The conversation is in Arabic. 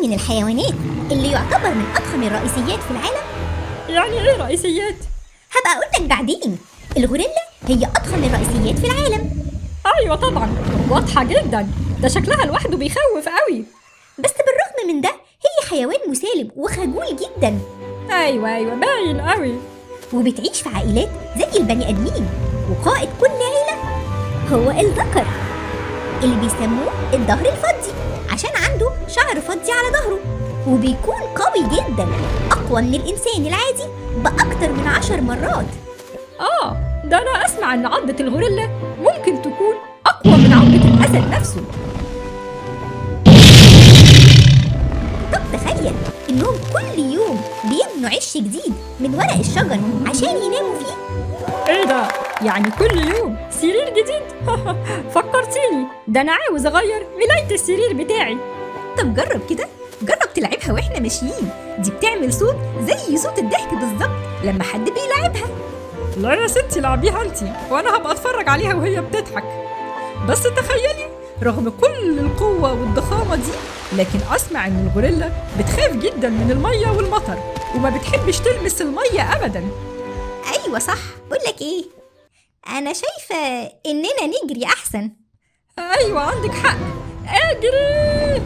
من الحيوانات اللي يعتبر من أضخم الرئيسيات في العالم. يعني ايه رئيسيات؟ هبقى أقول لك بعدين. الغوريلا هي أضخم الرئيسيات في العالم. ايوه طبعا، واضحة جدا، ده شكلها لوحده بيخوف قوي. بس بالرغم من ده هي حيوان مسالم وخجول جدا، ايوه باين قوي. وبتعيش في عائلات زي البني آدمين، وقائد كل عيلة هو الذكر اللي بيسموه الظهر الفضي عشان عنده شعر فضي على ظهره، وبيكون قوي جدا، أقوى من الإنسان العادي بأكتر من 10 مرات. ده انا اسمع ان عضة الغوريلا ممكن تكون اقوى من عضة الاسد نفسه. طب تخيل إنهم كل يوم بيبنوا عش جديد من ورق الشجر عشان يناموا فيه. ايه ده؟ يعني كل يوم سرير جديد؟ فكرتيني، ده انا عاوز اغير ملاية السرير بتاعي. طب جرب كده، جرب تلعبها واحنا ماشيين، دي بتعمل صوت زي صوت الضحك بالظبط لما حد بيلعبها. لا يا ستي، لعبيها انتي وانا هبقى اتفرج عليها وهي بتضحك. بس تخيلي، رغم كل القوة والضخامة دي، لكن اسمع ان الغوريلا بتخاف جدا من المية والمطر، وما بتحبش تلمس المية ابدا. ايوه صح، بقولك ايه، انا شايفة اننا نجري احسن. ايوه عندك حق، اجري.